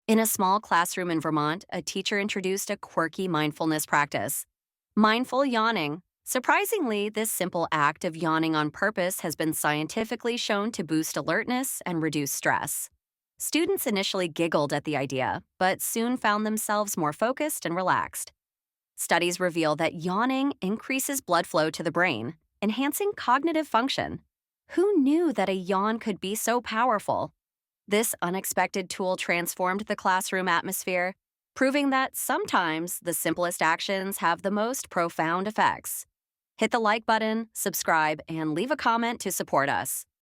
In a small classroom in Vermont, a teacher introduced a quirky mindfulness practice: mindful yawning. Surprisingly, this simple act of yawning on purpose has been scientifically shown to boost alertness and reduce stress. Students initially giggled at the idea, but soon found themselves more focused and relaxed. Studies reveal that yawning increases blood flow to the brain, enhancing cognitive function. Who knew that a yawn could be so powerful? This unexpected tool transformed the classroom atmosphere, proving that sometimes the simplest actions have the most profound effects. Hit the like button, subscribe, and leave a comment to support us.